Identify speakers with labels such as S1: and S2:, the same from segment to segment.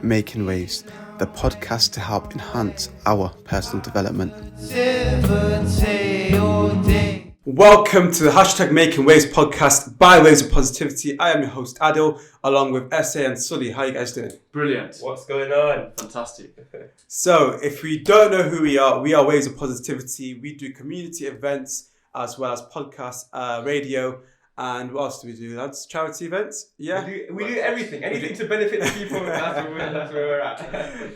S1: Making Waves, the podcast to help enhance our personal development. Welcome to the Making Waves podcast by Waves of Positivity. I am your host Aadil, along with SA and Sully. How are you guys doing?
S2: Brilliant.
S3: What's going on?
S2: Fantastic.
S1: So, if we don't know who we are Waves of Positivity. We do community events as well as podcasts, radio, and what else do we do? That's charity events. Yeah,
S3: we do everything to benefit the people. That's where we're at.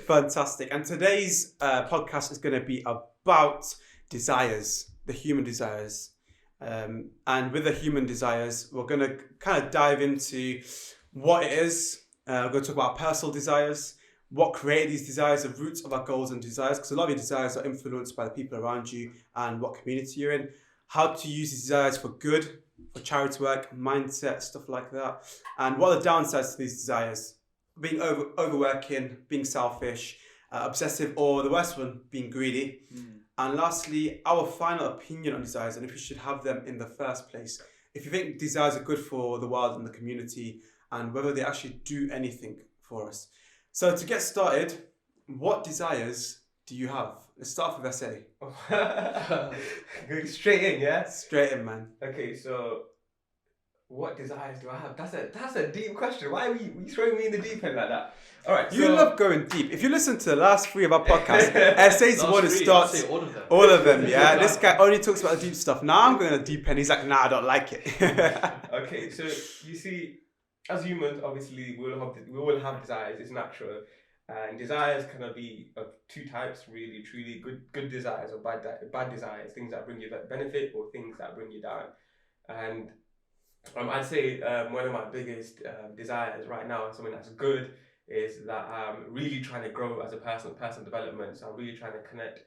S1: Fantastic. And today's podcast is going to be about desires, the human desires. And with the human desires, we're going to kind of dive into what it is. We're going to talk about personal desires, what create these desires, the roots of our goals and desires, because a lot of your desires are influenced by the people around you and what community you're in, how to use these desires for good, for charity work, mindset, stuff like that, and what are the downsides to these desires, being overworking, being selfish, obsessive, or the worst one, being greedy. And lastly, our final opinion on desires and if you should have them in the first place. If you think desires are good for the world and the community and whether they actually do anything for us. So to get started, what desires do you have? Let's start with SA.
S3: Going straight in, yeah?
S1: Straight in, man.
S3: Okay, so what desires do I have? That's a deep question. Why are you throwing me in the deep end like that? All right,
S1: you love going deep. If you listen to the last 3 of our podcasts, SA's the one who starts all of them. Yeah, this guy only talks about the deep stuff. Now I'm going to deep end. He's like, nah, I don't like it.
S3: Okay, so you see, as humans, obviously, we all have desires. It's natural, and desires can be of 2 types, really, truly good desires or bad desires. Things that bring you benefit or things that bring you down. And I'd say one of my biggest desires right now, something that's good, is that I'm really trying to grow as a personal development. So I'm really trying to connect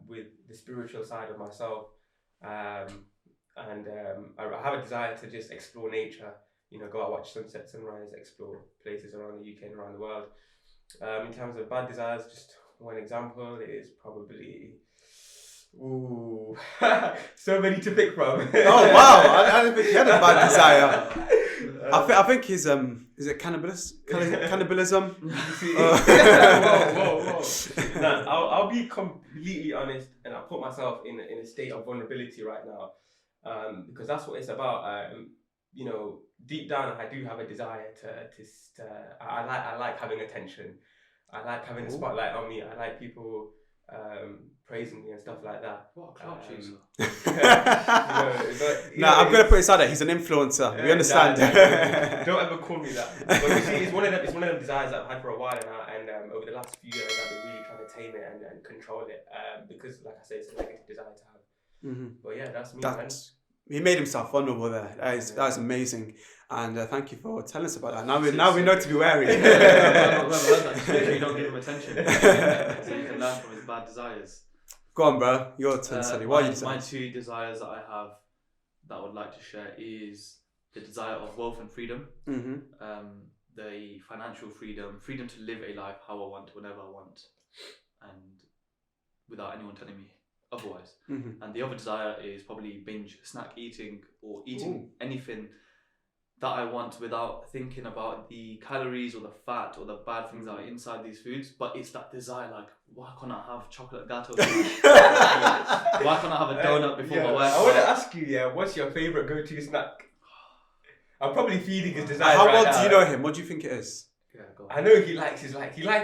S3: with the spiritual side of myself. I have a desire to just explore nature, go out, watch sunset, sunrise, explore places around the UK and around the world. In terms of bad desires, just one example is probably... Ooh, so many to pick from.
S1: Oh wow! I didn't think he had a bad desire. I think he's is it cannibalism?
S3: Whoa. No, I'll be completely honest, and I'll put myself in a state of vulnerability right now, because that's what it's about. Deep down, I do have a desire to I like having attention. I like having the spotlight on me. I like people praising me and stuff like that.
S2: What a clout chaser.
S1: I'm going to put it aside. He's an influencer. We understand.
S3: Don't ever call me that. But you see, it's one of them desires that I've had for a while now, and over the last few years, I've been really trying to tame it and control it, because, like I say, it's a negative desire to have. Mm-hmm. But yeah, that's me.
S1: He made himself vulnerable there. That is amazing. And thank you for telling us about that. Now we know to be wary.
S2: You don't give him attention. So you can learn from his bad desires.
S1: Go on, bro. Your turn, Sully. What are you
S2: my 2 desires that I have that I would like to share is the desire of wealth and freedom. Mm-hmm. The financial freedom to live a life how I want, whenever I want, and without anyone telling me otherwise. Mm-hmm. And the other desire is probably binge snack eating or eating anything that I want without thinking about the calories or the fat or the bad things that are inside these foods. But it's that desire, like, why can't I have chocolate gato? Why can't I have a donut before my workout?
S3: I want to ask you, what's your favourite go-to snack? I'm probably feeding his desire.
S1: How well do you know him? What do you think it is?
S3: Yeah, go on. I know he likes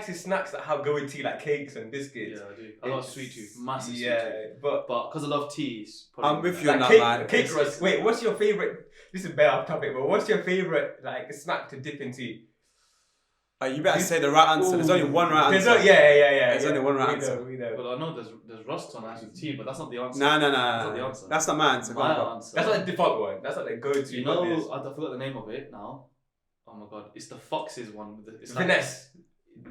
S3: his snacks that have going tea, like cakes and biscuits.
S2: Yeah, I do. I love sweet tooth, massive sweet tooth.
S3: But
S2: because I love teas.
S1: I'm with you on that, man.
S3: Cakes. Wait, what's your favourite? This is a bit off topic, but what's your favourite snack to dip in tea?
S1: You better say the right answer. There's only one right answer.
S3: There's
S1: only one right answer.
S3: We know.
S2: Well, I know there's rust on ice with tea, but that's not the answer.
S1: No.
S2: That's not the answer.
S1: That's not my answer.
S2: My answer.
S3: That's not the default one. That's not the go-to.
S2: I forgot the name of it now. Oh my god, it's the Fox's one. It's
S3: Finesse.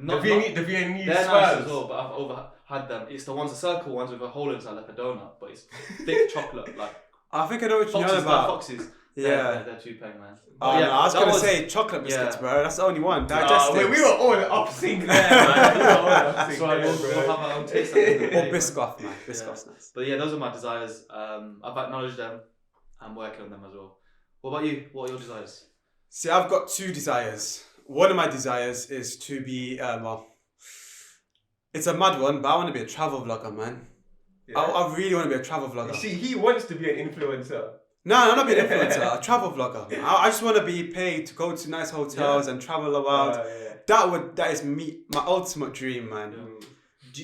S2: Not
S3: the Viennese.
S2: They're nice as well, but I've had them. It's the circle ones with a hole inside like a donut, but it's thick chocolate. Like
S1: I think I know what you're on about.
S2: Foxes.
S1: Yeah,
S2: they're 2 peng, man.
S1: Oh yeah, I was gonna say chocolate biscuits, bro. That's the only one. Digestive.
S3: We were all up sync there, man.
S2: That's why we'll have our own taste.
S1: Or Biscoff, man. Biscoff's nice.
S2: But yeah, those are my desires. I've acknowledged them. I'm working on them as well. What about you? What are your desires?
S1: See, I've got 2 desires. one of my desires is to be well. It's a mad one, but I want to be a travel vlogger, man.
S3: Yeah.
S1: I really want to be a travel vlogger.
S3: You see, he wants to be an influencer.
S1: No, I'm not being an influencer, a travel vlogger. I just want to be paid to go to nice hotels and travel the world. That is my ultimate dream, man.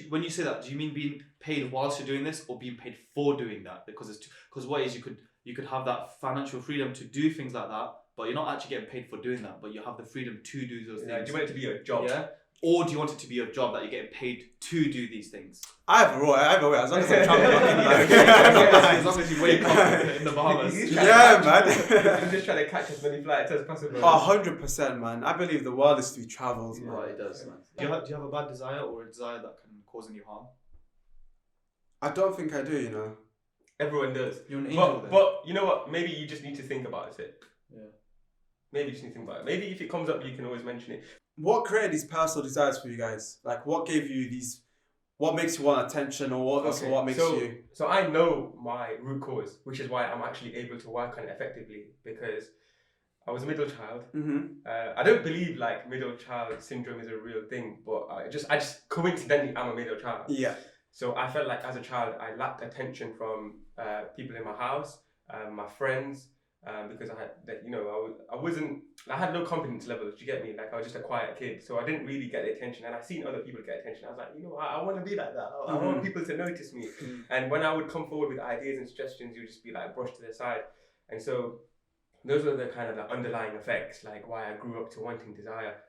S2: When you say that, do you mean being paid whilst you're doing this, or being paid for doing that? Because what is you could have that financial freedom to do things like that, but you're not actually getting paid for doing that, but you have the freedom to do those things.
S3: Do you want it to be your job?
S2: Yeah. Or do you want it to be your job that you're getting paid to do these things?
S1: Either way, as long as I'm traveling.
S2: As long as you wake up in the Bahamas.
S1: Man.
S3: I'm just trying to catch as many flights as possible.
S1: 100%, man. I believe the world is to be travelled.
S2: Yeah, it does, man. Do you have a bad desire, or a desire that can cause any harm?
S1: I don't think I do, you know.
S3: Everyone does.
S2: You're an angel,
S3: but you know what? Maybe you just need to think about it.
S2: Yeah.
S3: Maybe you just need to think about it. Maybe if it comes up, you can always mention it.
S1: What created these personal desires for you guys? Like, what gave you these? What makes you want attention, or what makes you?
S3: So I know my root cause, which is why I'm actually able to work on it effectively, because I was a middle child. I don't believe like middle child syndrome is a real thing, but I just coincidentally I'm a middle child.
S1: Yeah.
S3: So I felt like as a child I lacked attention from people in my house, my friends. Because I had no confidence levels. Do you get me? Like I was just a quiet kid, so I didn't really get the attention. And I seen other people get attention. I was like, I want to be like that. I want people to notice me. And when I would come forward with ideas and suggestions, you would just be like brushed to the side. And so those are the kind of the underlying effects, like why I grew up to wanting desire.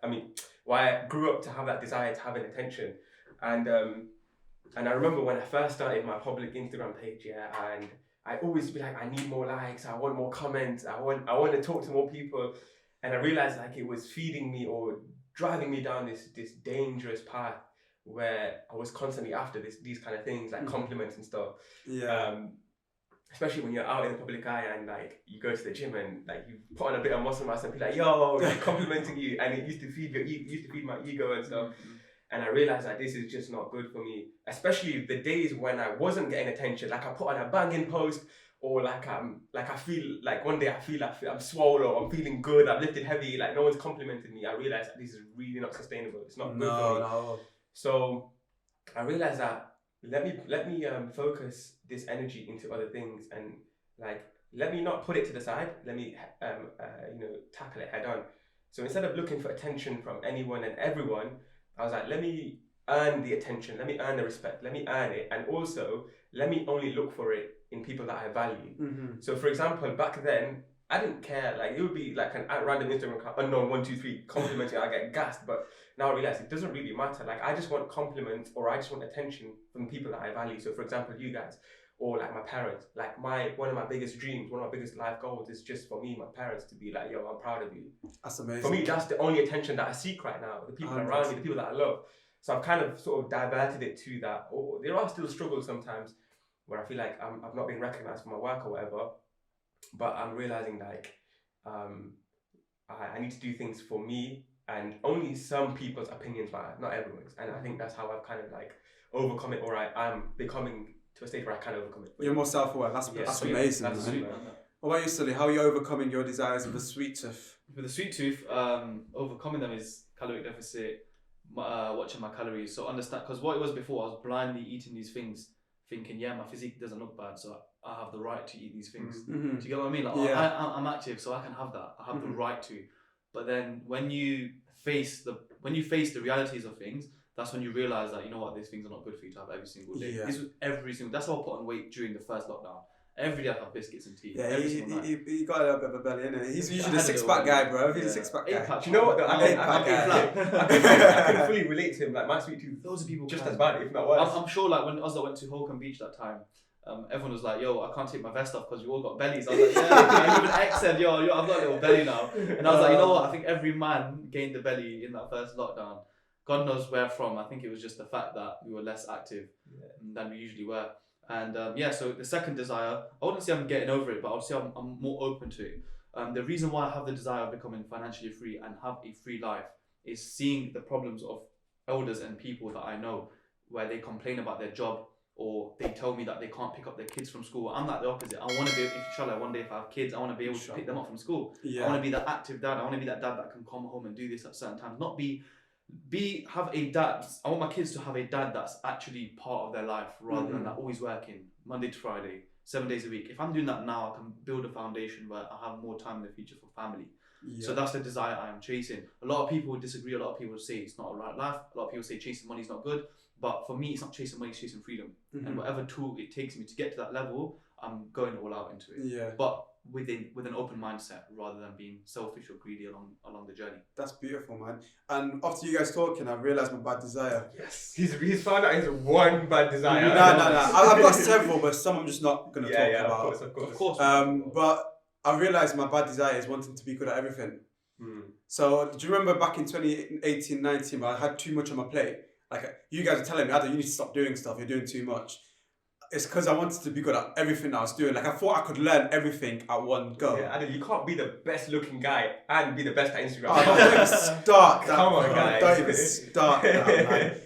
S3: Why I grew up to have that desire to having attention. And I remember when I first started my public Instagram page, and I always be like, I need more likes, I want more comments, I want to talk to more people. And I realized like it was feeding me or driving me down this dangerous path where I was constantly after these kind of things, like compliments and stuff.
S1: Yeah.
S3: Especially when you're out in the public eye and like you go to the gym and like you put on a bit of muscle mass and be like, yo, like, complimenting you, and it used to feed my ego and stuff. And I realized that this is just not good for me, especially the days when I wasn't getting attention. Like I put on a banging post, or like I feel like one day I'm swole, or I'm feeling good, I've lifted heavy, like no one's complimented me. I realized that this is really not sustainable. It's not good for me. No. So I realized that let me focus this energy into other things, and like let me not put it to the side. Let me tackle it head on. So instead of looking for attention from anyone and everyone, I was like, let me earn the attention, let me earn the respect, let me earn it, and also let me only look for it in people that I value. So for example, back then, I didn't care, like it would be like an random Instagram account, unknown 123 complimenting, I get gassed, but now I realize it doesn't really matter. Like I just want compliments, or I just want attention from people that I value. So for example, you guys, or like my parents, like one of my biggest dreams, one of my biggest life goals is just for me, my parents to be like, yo, I'm proud of you.
S1: That's amazing.
S3: For me, that's the only attention that I seek right now, the people around me, the people that I love. So I've kind of sort of diverted it to that. Or there are still struggles sometimes where I feel like I've not been recognized for my work or whatever, but I'm realizing like I need to do things for me, and only some people's opinions matter, not everyone's. And I think that's how I've kind of like overcome it, or I'm becoming to a stage where I can overcome it.
S1: You're more self-aware. That's amazing.
S3: That's
S1: man. What about you, Sully? How are you overcoming your desires with a sweet tooth?
S2: With a sweet tooth, overcoming them is caloric deficit, watching my calories. So understand, because what it was before, I was blindly eating these things, thinking, my physique doesn't look bad, so I have the right to eat these things. Do you get what I mean? Like, I'm active, so I can have that. I have the right to. But then when you face the realities of things, that's when you realize that, you know what, these things are not good for you to have every single day. This was that's how I put on weight during the first lockdown. Every day I have biscuits and tea.
S1: Yeah, he got a little bit of a belly, innit? He's usually a six-pack guy, bro. He's a six-pack guy.
S3: Do you know what though? I can fully relate to him. Like my sweet tooth,
S2: loads of people
S3: just as bad, if not worse.
S2: I'm sure like when Ozza went to Holcombe Beach that time, everyone was like, yo, I can't take my vest off because you all got bellies. I was like, yeah, even X said, yo, I've got a little belly now. And I was like, you know what, I think every man gained the belly in that first lockdown. God knows where from. I think it was just the fact that we were less active than we usually were. And so the second desire, I wouldn't say I'm getting over it, but I would say I'm more open to it. The reason why I have the desire of becoming financially free and have a free life is seeing the problems of elders and people that I know, where they complain about their job, or they tell me that they can't pick up their kids from school. I'm like the opposite. I want to be, inshallah, one day if I have kids, I want to be able to pick them up from school. I want to be that active dad. I want to be that dad that can come home and do this at certain times. Not have a dad. I want my kids to have a dad that's actually part of their life rather than that always working Monday to Friday, 7 days a week. If I'm doing that now, I can build a foundation where I have more time in the future for family. So that's the desire I am chasing. A lot of people would disagree. A lot of people would say it's not a right life. A lot of people say chasing money is not good. But for me, it's not chasing money, it's chasing freedom. And whatever tool it takes me to get to that level, I'm going all out into it. But with an open mindset rather than being selfish or greedy along the journey.
S1: That's beautiful, man. And after you guys talking, I've realised my bad desire.
S3: Yes. He's found out his one bad desire.
S1: No. I've got several, but some I'm just not going to talk about.
S3: Of course.
S1: But I realised my bad desire is wanting to be good at everything. So do you remember back in 2018-19 when I had too much on my plate? Like, you guys are telling me, Aadil, you need to stop doing stuff, you're doing too much. It's because I wanted to be good at everything I was doing. Like, I thought I could learn everything at one go.
S3: Yeah, Aadil, you can't be the best looking guy and be the best at Instagram.
S1: Oh, don't even start that.
S3: Come on, guys.
S1: Don't even start that, man.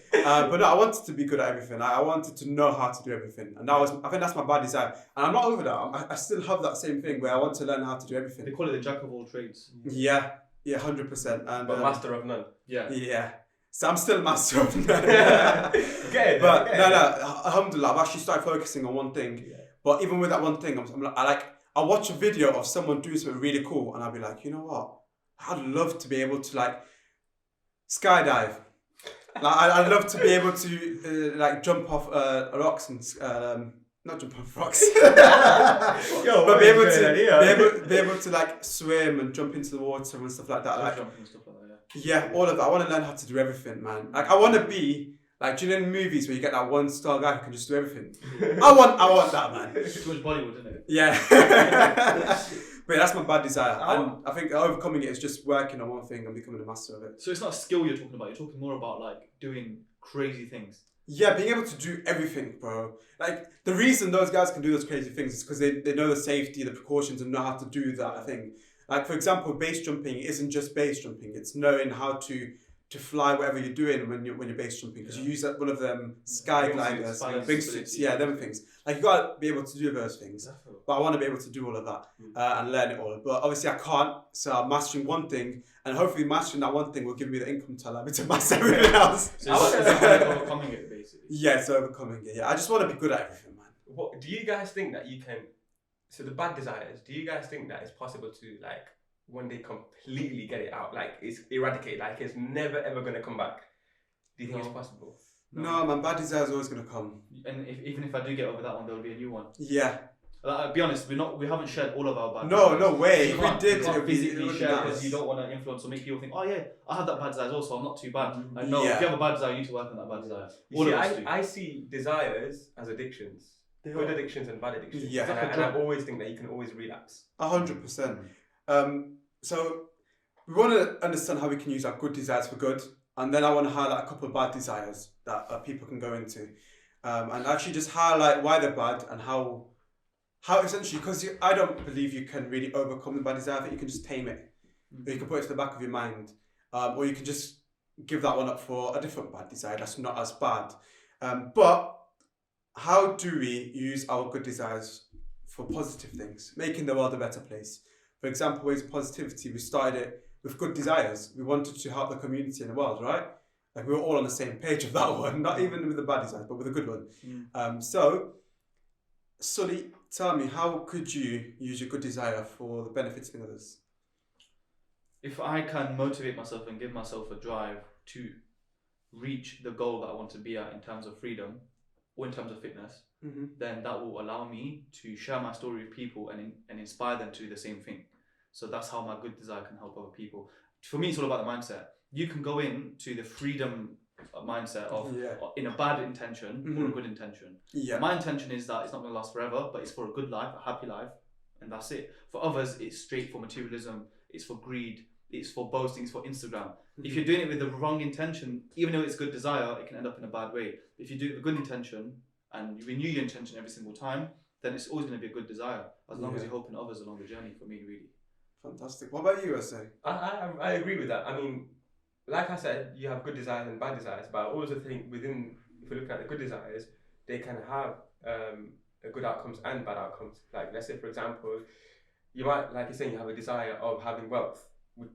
S1: But no, I wanted to be good at everything. I wanted to know how to do everything. And I think that's my bad desire. And I'm not over that. I still have that same thing where I want to learn how to do everything.
S2: They call it the jack of all trades.
S1: Yeah, 100%. And,
S3: but master of none.
S1: Yeah. So I'm still master of none.
S3: Okay,
S1: but no, alhamdulillah, I've actually started focusing on one thing. Yeah. But even with that one thing, I watch a video of someone doing something really cool, and I'll be like, you know what? I'd love to be able to skydive. I'd love to be able to jump off rocks and not jump off rocks, but be able to swim and jump into the water and stuff like that. Yeah, all of that. I want to learn how to do everything, man. I want to be do you know in movies where you get that one star guy who can just do everything? I want that, man.
S2: Too much Bollywood, isn't it?
S1: Yeah. But that's my bad desire. And I think overcoming it is just working on one thing and becoming a master of it.
S2: So it's not a skill you're talking about. You're talking more about doing crazy things.
S1: Yeah, being able to do everything, bro. The reason those guys can do those crazy things is because they know the safety, the precautions, and know how to do that thing. For example, base jumping isn't just base jumping. It's knowing how to fly whatever you're doing when you're base jumping, because you use one of them sky gliders, big suits, them things. You gotta be able to do those things. Definitely. But I want to be able to do all of that and learn it all. But obviously I can't. So I'm mastering one thing, and hopefully mastering that one thing will give me the income to allow me to master everything else.
S2: So it's overcoming it, basically.
S1: Yeah, it's overcoming it. Yeah, I just want to be good at everything, man.
S3: What do you guys think that you can? So the bad desires. Do you guys think that it's possible to one day completely get it out, it's eradicated, it's never ever gonna come back? Do you think it's possible?
S1: No, man, bad desire is always gonna come.
S2: And even if I do get over that one, there will be a new one.
S1: Yeah.
S2: I'll be honest, we haven't shared all of our bad
S1: desires. No
S2: We
S1: way.
S2: did. You can't physically share because you don't want to influence or make people think, oh yeah, I have that bad desire also, I'm not too bad. And no, if you have a bad desire, you need to work on that bad desire.
S3: I see desires as addictions. Good addictions and bad addictions.
S1: Yeah.
S3: And I always think that you can always relapse.
S1: 100%. So we want to understand how we can use our good desires for good, and then I want to highlight a couple of bad desires that people can go into, and actually just highlight why they're bad and how essentially, because I don't believe you can really overcome the bad desire. I think you can just tame it, or you can put it to the back of your mind, or you can just give that one up for a different bad desire that's not as bad. But how do we use our good desires for positive things, making the world a better place? For example, ways of positivity, we started it with good desires. We wanted to help the community in the world, right? We were all on the same page of that one, not even with the bad desires, but with a good one. So, Sully, tell me, how could you use your good desire for the benefits of others?
S2: If I can motivate myself and give myself a drive to reach the goal that I want to be at in terms of freedom or in terms of fitness, then that will allow me to share my story with people and inspire them to do the same thing. So that's how my good desire can help other people. For me, it's all about the mindset. You can go into the freedom mindset of in a bad intention or a good intention. Yeah. My intention is that it's not going to last forever, but it's for a good life, a happy life, and that's it. For others, it's straight for materialism, it's for greed, it's for boasting, it's for Instagram. If you're doing it with the wrong intention, even though it's good desire, it can end up in a bad way. If you do it with good intention and you renew your intention every single time, then it's always going to be a good desire, as long as you're helping others along the journey, for me, really.
S1: Fantastic. What about you, Asa?
S3: I agree with that. I mean, like I said, you have good desires and bad desires, but I also think if we're looking at the good desires, they can have good outcomes and bad outcomes. Like, let's say, for example, you might, like you're saying, you have a desire of having wealth.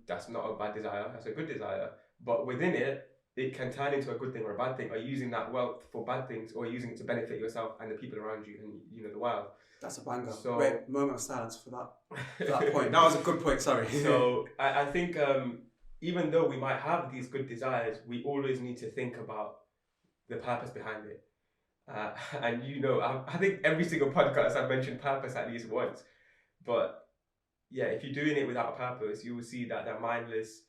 S3: That's not a bad desire, that's a good desire. But within it, it can turn into a good thing or a bad thing. Are you using that wealth for bad things, or are you using it to benefit yourself and the people around you and, you know, the world?
S1: That's a banger.
S3: So,
S1: wait, moment of silence for that point. That was a good point, sorry.
S3: So I think even though we might have these good desires, we always need to think about the purpose behind it. And you know, I think every single podcast I've mentioned purpose at least once. But yeah, if you're doing it without a purpose, you will see that that mindless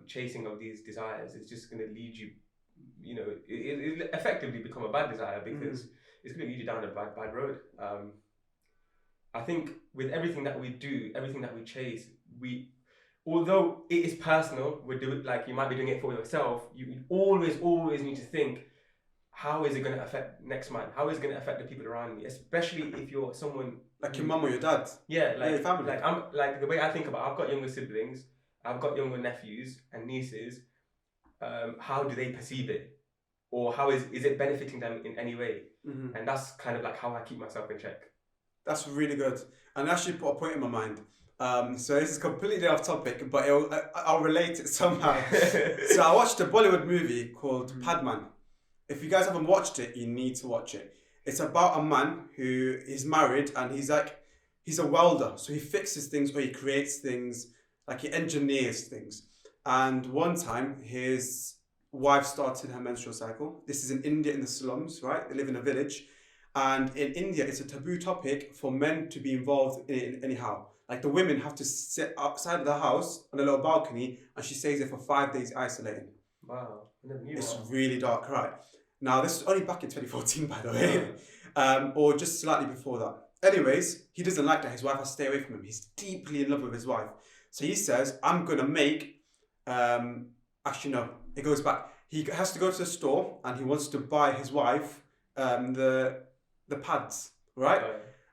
S3: chasing of these desires is just going to lead you, you know, it effectively become a bad desire, because it's going to lead you down a bad road. I think with everything that we do, everything that we chase, although it is personal, we do it, like you might be doing it for yourself, you always need to think, how is it going to affect next man? How is it going to affect the people around me? Especially if you're someone
S1: like your mum or your dad.
S3: Yeah, like
S1: your family.
S3: Like I'm like the way I think about it, I've got younger siblings, I've got younger nephews and nieces. How do they perceive it, or how is it benefiting them in any way? And that's kind of like how I keep myself in check.
S1: That's really good, and actually put a point in my mind. So this is completely off topic, but I'll relate it somehow. So I watched a Bollywood movie called Padman. If you guys haven't watched it, you need to watch it. It's about a man who is married, and he's a welder. So he fixes things, or he creates things, like he engineers things. And one time his wife started her menstrual cycle. This is in India, in the slums, right? They live in a village. And in India, it's a taboo topic for men to be involved in it anyhow. Like the women have to sit outside of the house on a little balcony, and she stays there for 5 days isolating.
S3: Wow, I never knew
S1: It's
S3: that.
S1: really dark, right? Now, this is only back in 2014, by the way, or just slightly before that. Anyways, he doesn't like that. His wife has to stay away from him. He's deeply in love with his wife. So he says, I'm going to make, actually no, it goes back. He has to go to the store, and he wants to buy his wife the pads, right?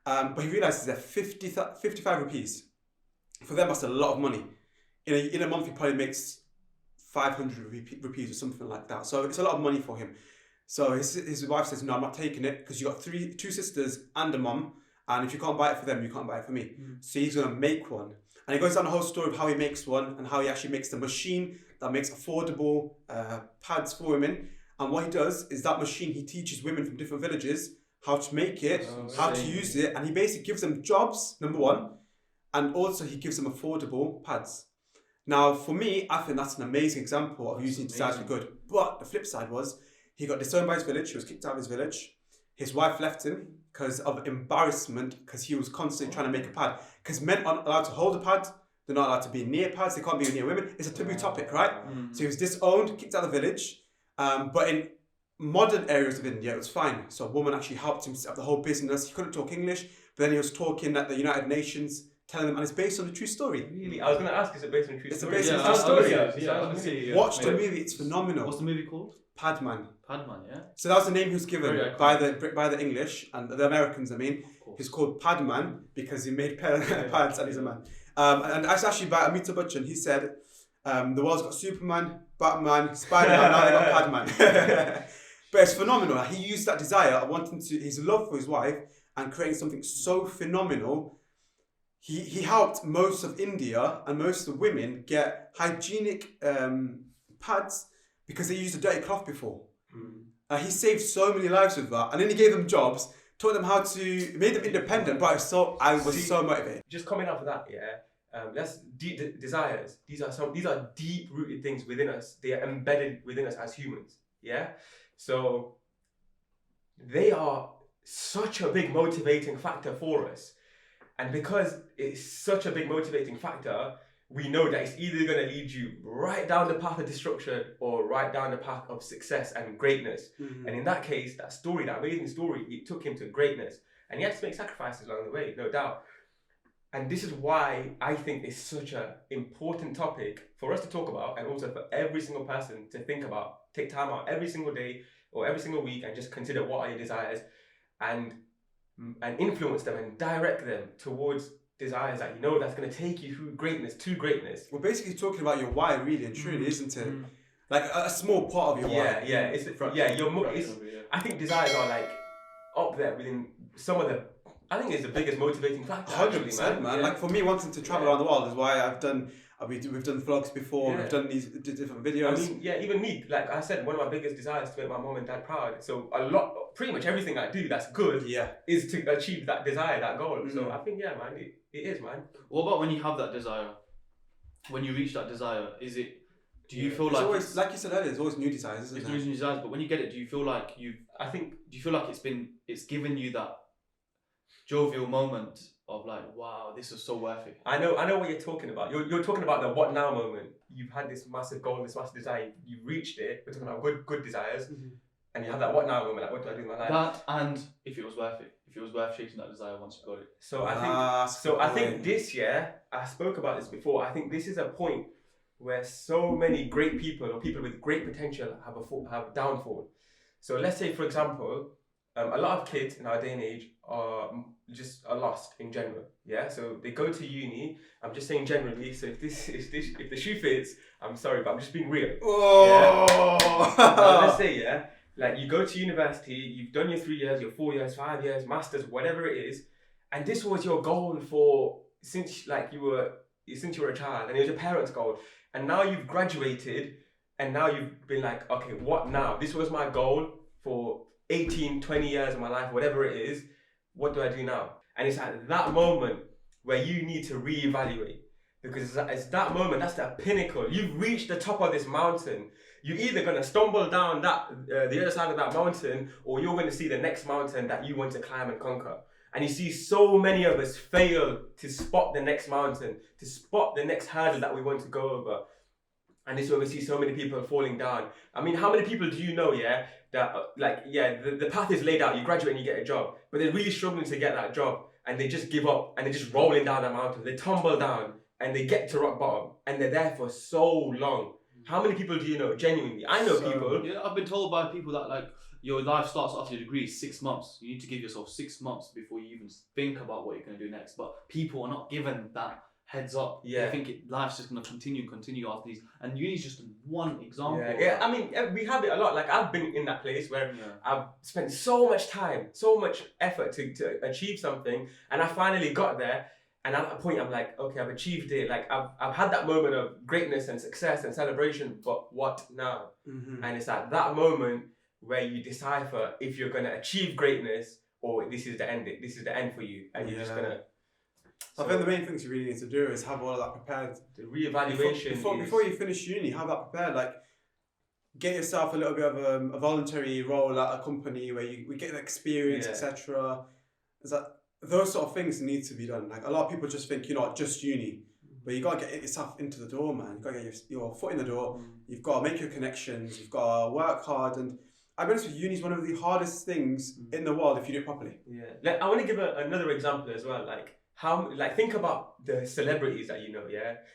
S1: But he realizes they're 55 rupees. For them, that's a lot of money. In a month, he probably makes 500 rupees or something like that. So it's a lot of money for him. So his wife says, no, I'm not taking it, because you got two sisters and a mum, and if you can't buy it for them, you can't buy it for me. So he's going to make one. And he goes down the whole story of how he makes one, and how he actually makes the machine that makes affordable pads for women. And what he does is that machine, he teaches women from different villages how to make it, how to use it, and he basically gives them jobs, number one, and also he gives them affordable pads. Now, for me, I think that's an amazing example of using desire for good. But the flip side was, he got disowned by his village. He was kicked out of his village. His wife left him because of embarrassment, because he was constantly trying to make a pad. Because men aren't allowed to hold a pad. They're not allowed to be near pads. They can't be near women. It's a taboo topic, right? So he was disowned, kicked out of the village. But in modern areas of India, it was fine. So a woman actually helped him set up the whole business. He couldn't talk English, but then he was talking at the United Nations, telling them, and it's based on a true story.
S3: Really? I was going to ask, is it based on a true story?
S1: It's based on a true
S3: story.
S1: Watch the movie, it's phenomenal.
S2: What's the movie called?
S1: Padman.
S2: Padman, yeah.
S1: So that was the name he was given by the English and the Americans. I mean, he's called Padman because he made pads and he's a man. And that's actually by Amitabh Bachchan. He said, the world's got Superman, Batman, Spider-Man, now they got Padman. But it's phenomenal. He used that desire of wanting to, his love for his wife, and creating something so phenomenal. He helped most of India and most of the women get hygienic pads, because they used a dirty cloth before. He saved so many lives with that, and then he gave them jobs, taught them how to, made them independent. But I was so motivated.
S3: Just coming off of that, that's deep desires. These are deep rooted things within us. They are embedded within us as humans. Yeah, so they are such a big motivating factor for us, and because it's such a big motivating factor, we know that it's either going to lead you right down the path of destruction or right down the path of success and greatness. And in that case, that amazing story, it took him to greatness. And he had to make sacrifices along the way, no doubt. And this is why I think it's such an important topic for us to talk about, and also for every single person to think about. Take time out every single day or every single week and just consider what are your desires, and influence them and direct them towards desires that you know that's going to take you through greatness, to greatness.
S1: We're basically talking about your why, really and truly, isn't it? Like a small part of your why.
S3: Yeah, it's I think desires are like up there within some of the. I think it's the biggest motivating factor.
S1: 100%, man. Like for me, wanting to travel around the world is why we've done vlogs before. We've done these different videos.
S3: I mean, even me. Like I said, one of my biggest desires is to make my mom and dad proud. So pretty much everything I do that's good, is to achieve that desire, that goal. Mm-hmm. So I think, man, it is, man.
S2: What about when you have that desire? When you reach that desire, do you feel like
S1: always, like you said earlier, there's always new desires, isn't
S2: there? There's new desires, but when you get it, do you feel like do you feel like it's given you that jovial moment of like, wow, this is so worth it?
S3: I know what you're talking about. You're talking about the what now moment. You've had this massive goal, this massive desire, you've reached it. We're talking about good desires, and you have that what now moment, like what do I do in my life?
S2: That, and if it was worth it, if it was worth chasing that desire once you got it.
S3: So I think this year, I spoke about this before. I think this is a point where so many great people or people with great potential have a downfall. So let's say, for example, a lot of kids in our day and age are lost in general. Yeah, so they go to uni. I'm just saying generally. So if the shoe fits, I'm sorry, but I'm just being real.
S1: Oh.
S3: Yeah? Let's say like you go to university, you've done your 3 years, your 4 years, 5 years, masters, whatever it is, and this was your goal since you were a child, and it was your parents' goal, and now you've graduated, and now you've been like, okay, what now? This was my goal for 18, 20 years of my life, whatever it is. What do I do now? And it's at that moment where you need to reevaluate, because it's that moment, that's the pinnacle. You've reached the top of this mountain. You're either going to stumble down the other side of that mountain, or you're going to see the next mountain that you want to climb and conquer. And you see so many of us fail to spot the next mountain, to spot the next hurdle that we want to go over. And this is where we see so many people falling down. I mean, how many people do you know, that the path is laid out, you graduate and you get a job, but they're really struggling to get that job, and they just give up, and they're just rolling down that mountain. They tumble down, and they get to rock bottom, and they're there for so long. How many people do you know, genuinely? I know people.
S2: Yeah, I've been told by people that like your life starts after your degree 6 months. You need to give yourself 6 months before you even think about what you're going to do next. But people are not given that heads up.
S3: Yeah.
S2: They think life's just going to continue after these. And uni's just one example.
S3: Yeah. I mean, we have it a lot. Like, I've been in that place where I've spent so much time, so much effort to achieve something, and I finally got there. And at that point, I'm like, okay, I've achieved it. Like, I've had that moment of greatness and success and celebration, but what now? Mm-hmm. And it's at that moment where you decipher if you're going to achieve greatness or this is the end. This is the end for you, and you're just going to.
S1: So I think the main things you really need to do is have all of that prepared.
S3: The reevaluation.
S1: Before you finish uni, have that prepared. Like, get yourself a little bit of a voluntary role at a company where we get the experience, etc. Is that those sort of things need to be done. Like, a lot of people just think, just uni, but you gotta get yourself into the door, man. You gotta get your foot in the door. You've got to make your connections. You've got to work hard. And I'll be honest with you, uni is one of the hardest things in the world if you do it properly.
S3: Yeah. Like, I want to give another example as well. Think about the celebrities that you know,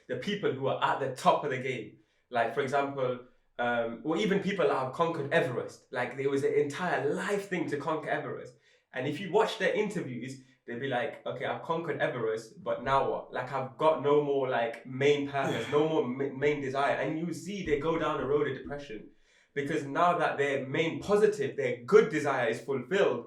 S3: the people who are at the top of the game. Like, for example, or even people that have conquered Everest. Like, there was an entire life thing to conquer Everest. And if you watch their interviews, they'd be like, okay, I've conquered Everest, but now what? Like, I've got no more main purpose, no more main desire. And you see they go down a road of depression, because now that their main positive, their good desire is fulfilled.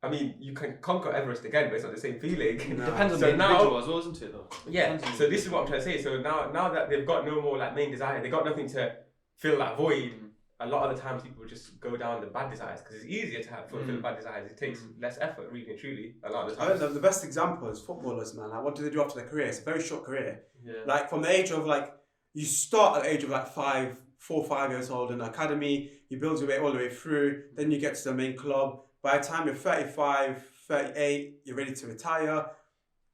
S3: I mean, you can conquer Everest again, but it's not the same feeling.
S2: No. Depends on the individual as well, isn't it, though?
S3: Yeah, so this is what I'm trying to say. So now that they've got no more main desire, they've got nothing to fill that void. A lot of the times people just go down the bad desires, because it's easier to fulfill bad desires. It takes less effort, really and truly, a lot of the times.
S1: The best example is footballers, man. Like, what do they do after their career? It's a very short career.
S3: Yeah.
S1: Like, from the age of, you start at the age of 4 or 5 years old in an academy, you build your way all the way through, then you get to the main club. By the time you're 35, 38, you're ready to retire.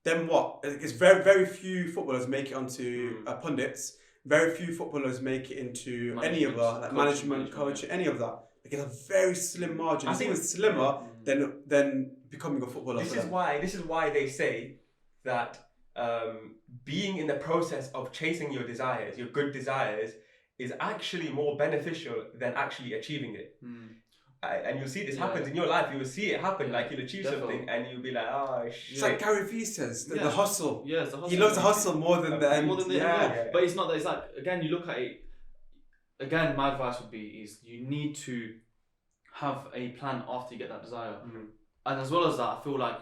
S1: Then what? It's very, very few footballers make it onto pundits. Very few footballers make it into any of that, management, coaching, any of that. It's a very slim margin. I think it's slimmer than becoming a footballer.
S3: This is why they say that being in the process of chasing your desires, your good desires, is actually more beneficial than actually achieving it. And you'll see this happens in your life. You will see it happen. Like, you'll achieve something and you'll be like, oh shit.
S1: It's like Gary Vee says, the hustle.
S2: Yeah, it's the hustle.
S1: He loves the hustle more than the end.
S2: But it's not that. It's like, again, you look at it. again, my advice would be is you need to have a plan after you get that desire. And as well as that, I feel like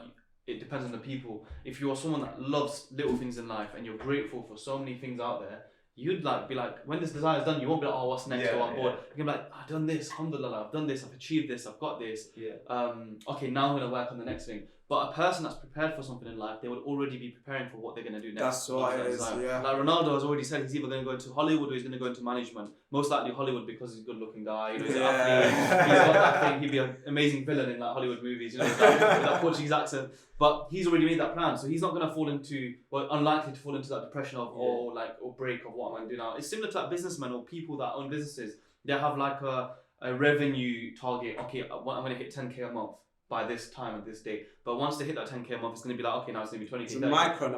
S2: it depends on the people. If you're someone that loves little things in life and you're grateful for so many things out there, you'd like be like, when this desire is done, you won't be like, oh, what's next, or I'm bored. You can be like, I've done this, alhamdulillah, I've done this, I've achieved this, I've got this. Okay, now I'm gonna work on the next thing. But a person that's prepared for something in life, they would already be preparing for what they're going to do next.
S1: That's what it is, yeah.
S2: Like Ronaldo has already said he's either going to go into Hollywood or he's going to go into management. Most likely Hollywood because he's a good-looking guy. You know, he's an athlete. He's got that thing. He'd be an amazing villain in like Hollywood movies. You know, with that Portuguese accent. But he's already made that plan, so he's not going to fall into, well, unlikely to fall into that depression of or break of what am I going to do now. It's similar to like businessmen or people that own businesses. They have like a revenue target. Okay, I'm going to hit 10k a month by this time at this date, but once they hit that 10k a month, it's going to be like, okay, now it's going to be 20k.
S1: It's a micro,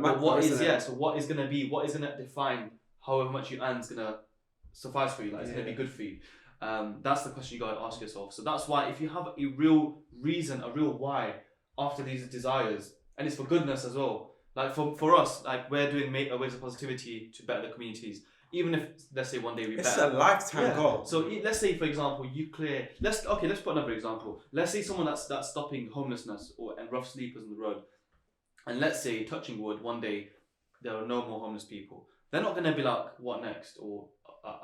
S2: so what is going to define however much you earn is going to suffice for you, like it's going to be good for you. That's the question you got to ask yourself. So that's why if you have a real reason, a real why after these desires, and it's for goodness as well, like for us, like we're doing ways of positivity to better the communities. Even if, let's say, one day we
S1: it's a lifetime goal.
S2: So let's say, for example, you clear. Let's put another example. Let's say someone that's stopping homelessness and rough sleepers on the road, and let's say, touching wood, one day there are no more homeless people. They're not gonna be like, what next, or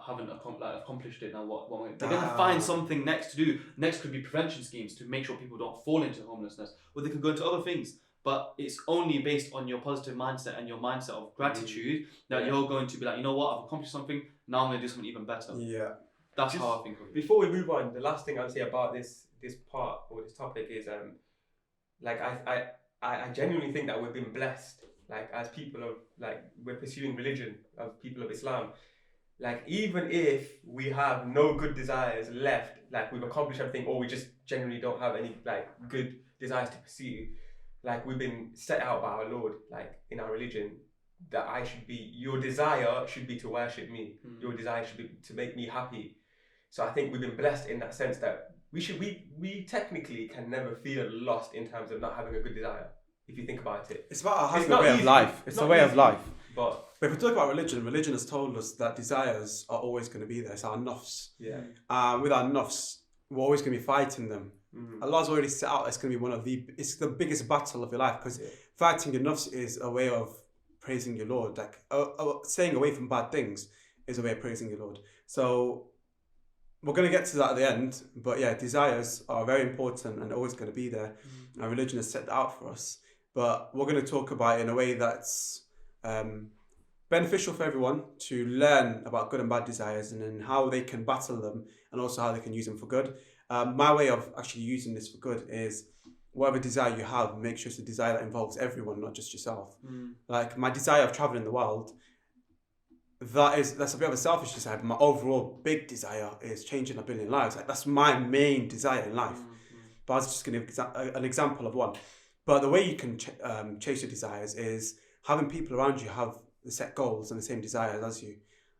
S2: haven't accomplished it now. What they're gonna find something next to do. Next could be prevention schemes to make sure people don't fall into homelessness, or they could go into other things. But it's only based on your positive mindset and your mindset of gratitude that you're going to be like, you know what, I've accomplished something, now I'm going to do something even better.
S1: Yeah.
S2: That's how I think of it.
S3: Before we move on, the last thing I'll say about this part or this topic is like I genuinely think that we've been blessed, like as people of, like, we're pursuing religion of people of Islam. Like, even if we have no good desires left, like we've accomplished everything, or we just genuinely don't have any like good desires to pursue, like we've been set out by our Lord, like in our religion, that your desire should be to worship me. Your desire should be to make me happy. So I think we've been blessed in that sense that we technically can never feel lost in terms of not having a good desire, if you think about it.
S1: It's about having a way of life. It's a way of life.
S3: But
S1: if we talk about religion has told us that desires are always going to be there. It's our nafs.
S3: Yeah.
S1: With our nafs, we're always going to be fighting them. Allah's already set out it's going to be it's the biggest battle of your life, because fighting your nafs is a way of praising your Lord. Like staying away from bad things is a way of praising your Lord. So we're going to get to that at the end, but yeah, desires are very important and always going to be there. Our religion has set that out for us, but we're going to talk about it in a way that's beneficial for everyone to learn about good and bad desires, and then how they can battle them, and also how they can use them for good. My way of actually using this for good is whatever desire you have, make sure it's a desire that involves everyone, not just yourself. Like my desire of traveling the world, that's a bit of a selfish desire, but my overall big desire is changing 1 billion lives. Like that's my main desire in life. But I was just going to give an example of one. But the way you can chase your desires is having people around you have the set goals and the same desires as you.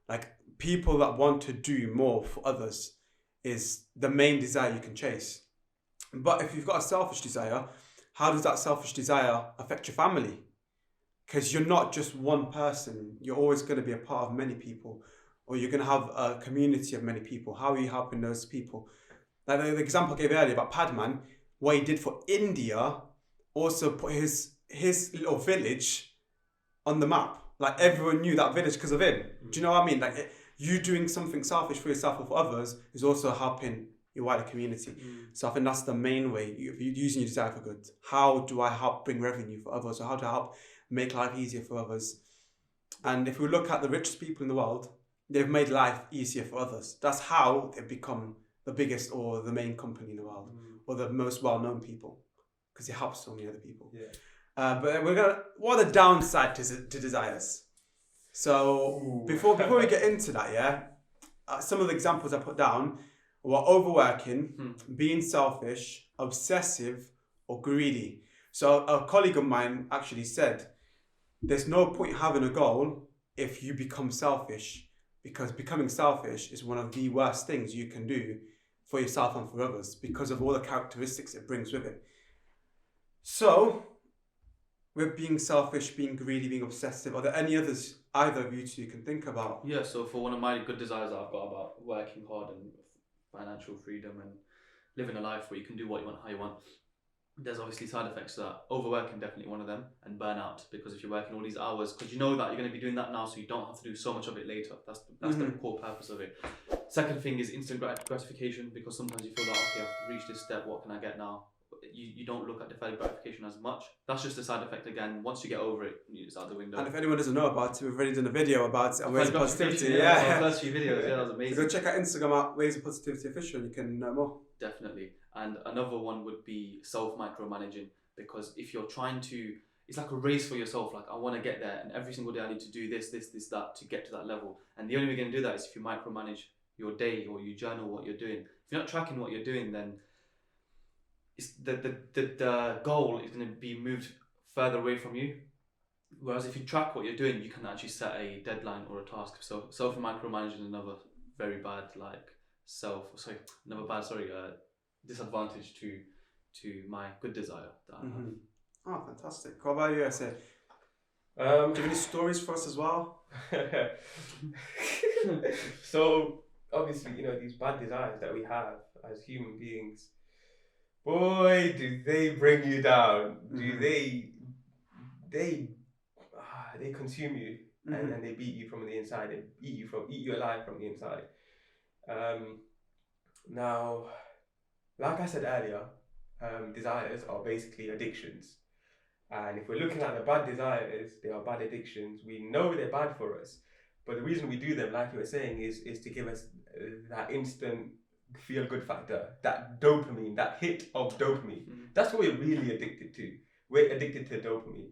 S1: Like people that want to do more for others is the main desire you can chase. But if you've got a selfish desire, how does that selfish desire affect your family? Because you're not just one person. You're always going to be a part of many people, or you're going to have a community of many people. How are you helping those people? Like the example I gave earlier about Padman, what he did for India, also put his little village on the map. Like everyone knew that village because of him. Do you know what I mean? Like you doing something selfish for yourself or for others is also helping your wider community. So I think that's the main way. If you're using your desire for good, how do I help bring revenue for others? Or how do I help make life easier for others? And if we look at the richest people in the world, they've made life easier for others. That's how they've become the biggest or the main company in the world, or the most well-known people, because it helps so many other people. But what are the downside to desires? So before we get into that, some of the examples I put down were overworking, being selfish, obsessive, or greedy. So a colleague of mine actually said, there's no point having a goal if you become selfish, because becoming selfish is one of the worst things you can do for yourself and for others, because of all the characteristics it brings with it. So with being selfish, being greedy, being obsessive, are there any others either of you two can think about.
S2: Yeah, so for one of my good desires that I've got about working hard and financial freedom and living a life where you can do what you want, how you want, there's obviously side effects to that. Overworking, definitely one of them, and burnout, because if you're working all these hours, because you know that you're going to be doing that now, so you don't have to do so much of it later. That's the core purpose of it. Second thing is instant gratification, because sometimes you feel like, okay, I've reached this step, what can I get now? You don't look at deferred gratification as much. That's just a side effect again. Once you get over it, it's out the window.
S1: And if anyone doesn't know about it, we've already done a video about it on Ways of Positivity.
S2: Yeah, first few videos, that was amazing.
S1: So go check out Instagram at Ways of Positivity Official, and you can know more.
S2: Definitely. And another one would be self-micromanaging, because if you're trying to, it's like a race for yourself, like I want to get there, and every single day I need to do this, that to get to that level. And the only way you're going to do that is if you micromanage your day, or you journal what you're doing. If you're not tracking what you're doing, then it's the goal is going to be moved further away from you. Whereas if you track what you're doing, you can actually set a deadline or a task. So self-micromanaging is another very bad disadvantage to my good desire that I have.
S1: Oh, fantastic. What about you, Essay? Do you have any stories for us as well?
S3: So, obviously, these bad desires that we have as human beings, boy, do they bring you down. Do they consume you, and they beat you from the inside, and eat you alive from the inside. Now, like I said earlier, desires are basically addictions. And if we're looking at the bad desires, they are bad addictions. We know they're bad for us. But the reason we do them, like you were saying, is to give us that instant feel-good factor, that dopamine, that hit of dopamine. That's what we're really addicted to. We're addicted to dopamine.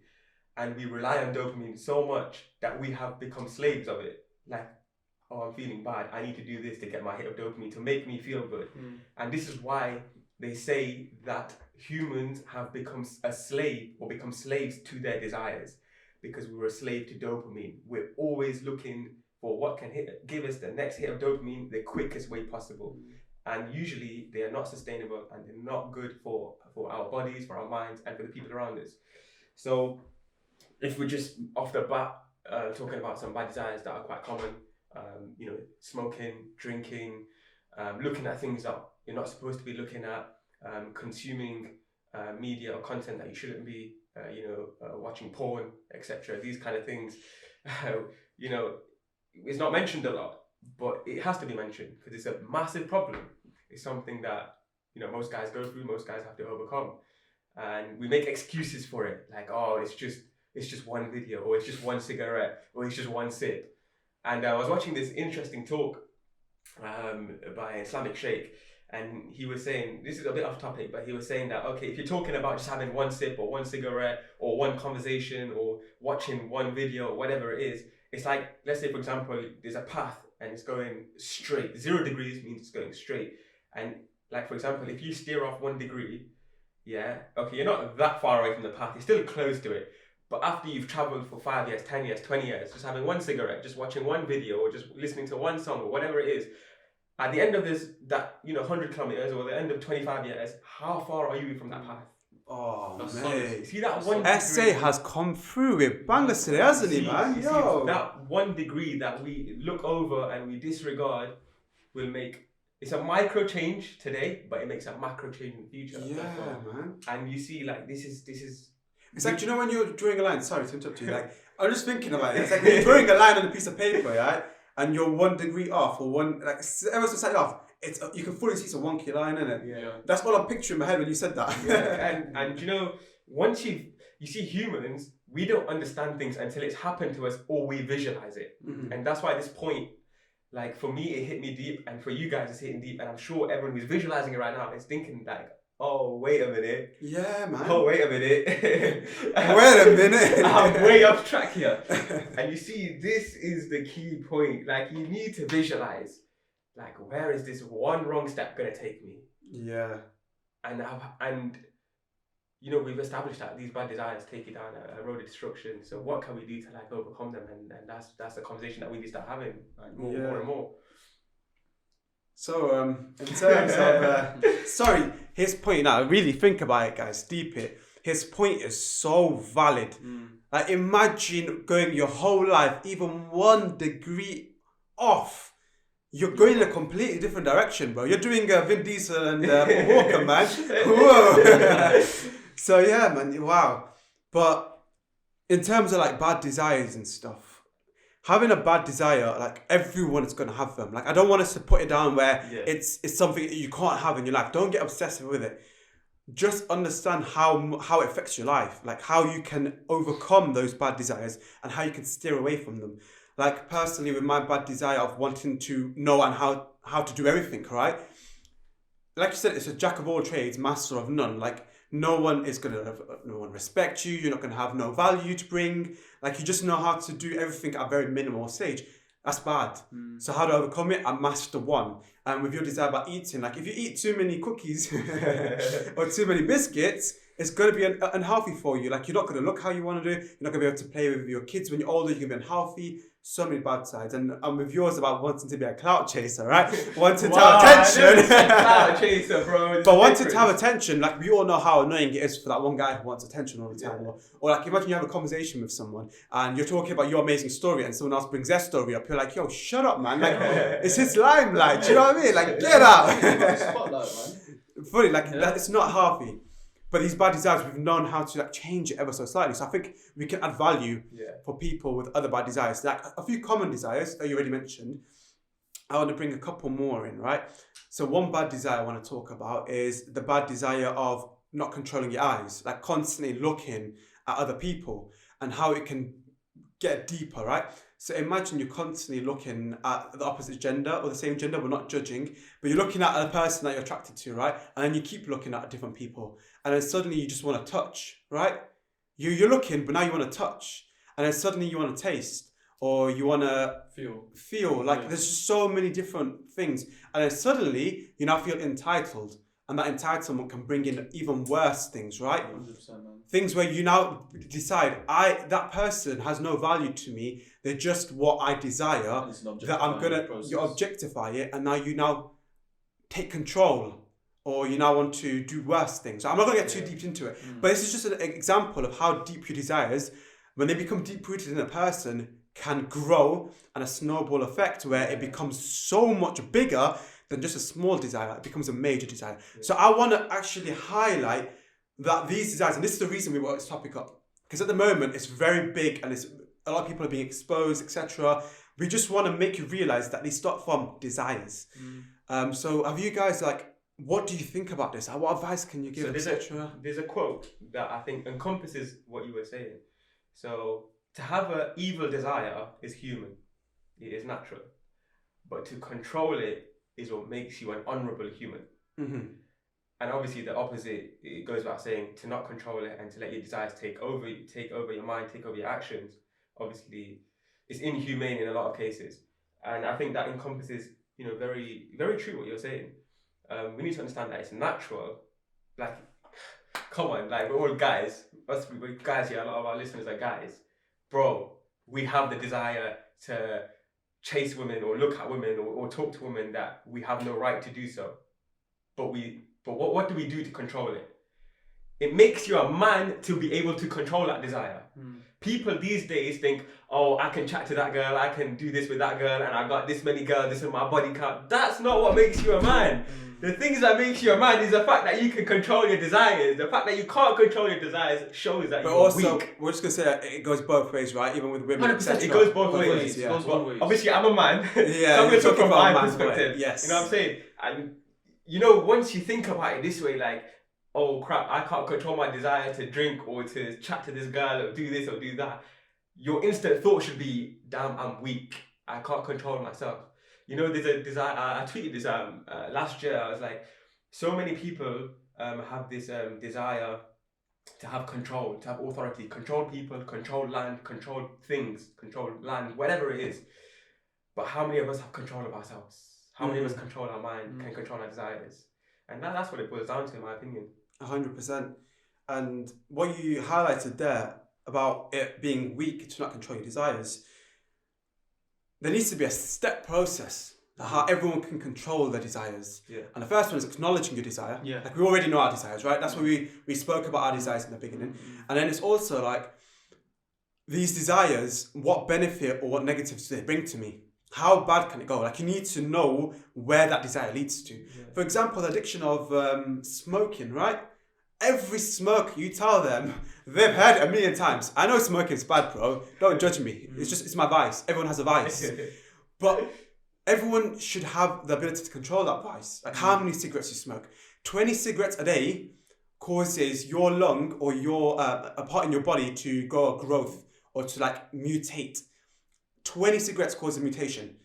S3: And we rely on dopamine so much that we have become slaves of it. Like, oh, I'm feeling bad, I need to do this to get my hit of dopamine to make me feel good. And this is why they say that humans have become a slave, or become slaves to their desires, because we were a slave to dopamine. We're always looking for what can give us the next hit of dopamine the quickest way possible. And usually they are not sustainable, and they're not good for our bodies, for our minds, and for the people around us. So if we're just off the bat talking about some bad desires that are quite common, smoking, drinking, looking at things that you're not supposed to be looking at, consuming media or content that you shouldn't be, watching porn, etc. These kind of things, it's not mentioned a lot, but it has to be mentioned because it's a massive problem. It's something that most guys go through, most guys have to overcome, and we make excuses for it, like, oh, it's just one video, or it's just one cigarette, or it's just one sip. And I was watching this interesting talk by Islamic Sheikh, and he was saying, this is a bit off topic, but he was saying that, okay, if you're talking about just having one sip or one cigarette or one conversation or watching one video or whatever it is, it's like, let's say, for example, there's a path and it's going straight. 0 degrees means it's going straight. And like, for example, if you steer off 1 degree, okay, you're not that far away from the path, you're still close to it. But after you've traveled for 5 years, 10 years, 20 years, just having one cigarette, just watching one video, or just listening to one song or whatever it is, at the end of 100 kilometers, or the end of 25 years, how far are you from that path?
S1: Oh, man.
S3: See that 1
S1: degree? SA has come through with bangers today, hasn't he, man? Yo.
S3: That 1 degree that we look over and we disregard will make, it's a micro change today, but it makes a macro change in the future.
S1: Yeah, man.
S3: And you see, like, this is.
S1: It's like, do you know when you're drawing a line? Sorry to interrupt you. Like, I'm just thinking about it. It's like when you're drawing a line on a piece of paper, right? And you're 1 degree off, or one, like, ever so slightly off. It's you can fully see it's a wonky line, isn't it?
S3: Yeah.
S1: That's what I'm picturing in my head when you said that.
S3: Yeah. and once you see humans, we don't understand things until it's happened to us or we visualize it. And that's why this point, like, for me, it hit me deep, and for you guys, it's hitting deep. And I'm sure everyone who's visualizing it right now is thinking, like, oh, wait a minute.
S1: Yeah, man.
S3: Oh, wait a minute.
S1: Wait a minute.
S3: I'm way off track here. And you see, this is the key point. Like, you need to visualize, like, where is this one wrong step going to take me?
S1: Yeah.
S3: And we've established that these bad desires take you down a road of destruction. So what can we do to, like, overcome them? And that's the conversation that we need to start having, like, more and more.
S1: So, in terms of, sorry, his point now, really think about it, guys, deep it. his point is so valid. Like, imagine going your whole life, even 1 degree off. You're going in a completely different direction, bro. You're doing Vin Diesel and Paul Walker, man. Whoa. So yeah, man. Wow. But in terms of like bad desires and stuff, having a bad desire, like everyone is going to have them. Like, I don't want us to put it down where it's something that you can't have in your life. Don't get obsessive with it. Just understand how it affects your life, like how you can overcome those bad desires and how you can steer away from them. Like, personally, with my bad desire of wanting to know and how to do everything, right? Like you said, it's a jack of all trades, master of none. Like, no one respect you. You're not going to have no value to bring. Like, you just know how to do everything at a very minimal stage. That's bad. So how to overcome it? I master one. And with your desire about eating, like if you eat too many cookies or too many biscuits, it's going to be unhealthy for you. Like, you're not going to look how you want to do. You're not going to be able to play with your kids when you're older. You're going to be unhealthy. So many bad sides. And with yours about wanting to be a clout chaser, right? Wanting to have attention.
S3: Clout chaser, bro.
S1: But wanting to have attention, like we all know how annoying it is for that one guy who wants attention all the time. Or like, imagine you have a conversation with someone and you're talking about your amazing story and someone else brings their story up. You're like, yo, shut up, man. Like, it's his limelight. Do you know what I mean? Like, get out.
S2: Spotlight, man.
S1: Fully, like, it's not healthy. But these bad desires, we've known how to like change it ever so slightly. So I think we can add value for people with other bad desires. Like a few common desires that you already mentioned. I want to bring a couple more in, right? So one bad desire I want to talk about is the bad desire of not controlling your eyes, like constantly looking at other people and how it can get deeper, right? So imagine you're constantly looking at the opposite gender or the same gender, we're not judging, but you're looking at a person that you're attracted to, right? And then you keep looking at different people. And then suddenly you just want to touch, right? You're looking, but now you want to touch. And then suddenly you want to taste or you want to feel. Like there's just so many different things. And then suddenly you now feel entitled. And that entitlement can bring in even worse things, right?
S2: 100%, man.
S1: Things where you now decide, that person has no value to me. They're just what I desire. That I'm gonna you objectify it, and now you take control, or you now want to do worse things. I'm not gonna get too deep into it, but this is just an example of how deep your desires, when they become deep rooted in a person, can grow and a snowball effect where it becomes so much bigger than just a small desire. It becomes a major desire. So I want to actually highlight that these desires, and this is the reason we brought this topic up, because at the moment it's very big and a lot of people are being exposed, etc. We just want to make you realize that they start from desires. So have you guys, like, what do you think about this? What advice can you give, etc.?
S3: There's a quote that I think encompasses what you were saying. So to have an evil desire is human. It is natural. But to control it is what makes you an honourable human. And obviously the opposite, it goes without saying, to not control it and to let your desires take over your mind, take over your actions, obviously it's inhumane in a lot of cases. And I think that encompasses, very, very true what you're saying. We need to understand that it's natural. Like, come on, like, we're all guys. We're guys here, a lot of our listeners are guys. Bro, we have the desire to chase women or look at women or talk to women that we have no right to do so. But what do we do to control it? It makes you a man to be able to control that desire. People these days think, oh, I can chat to that girl, I can do this with that girl, and I got this many girls, this is my body count. That's not what makes you a man. The things that makes you a man is the fact that you can control your desires. The fact that you can't control your desires shows that you're weak.
S1: We're just going to say it goes both ways, right? Even with women.
S3: 100%, it goes both ways.
S2: It goes both ways.
S3: Obviously, I'm a man. So I'm going to talk from my perspective. Yes. You know what I'm saying? And, once you think about it this way, like, oh crap, I can't control my desire to drink or to chat to this girl or do this or do that. Your instant thought should be, damn, I'm weak. I can't control myself. There's a desire, I tweeted this last year, I was like, so many people have this desire to have control, to have authority, control people, control land, control things, control land, whatever it is. But how many of us have control of ourselves? How many of us control our mind, can control our desires? And that's what it boils down to, in my opinion.
S1: 100%. And what you highlighted there about it being weak to not control your desires, there needs to be a step process. how everyone can control their desires.
S3: Yeah.
S1: And the first one is acknowledging your desire.
S2: Yeah.
S1: Like we already know our desires, right? That's why we spoke about our desires in the beginning. And then it's also like these desires, what benefit or what negatives do they bring to me? How bad can it go? Like you need to know where that desire leads to.
S3: Yeah.
S1: For example, the addiction of smoking, right? Every smoker, you tell them, they've heard it a million times. I know smoking is bad, bro. Don't judge me. It's my vice. Everyone has a vice. But everyone should have the ability to control that vice. Like how many cigarettes you smoke. 20 cigarettes a day causes your lung or your a part in your body to go growth or to like mutate. 20 cigarettes cause a mutation.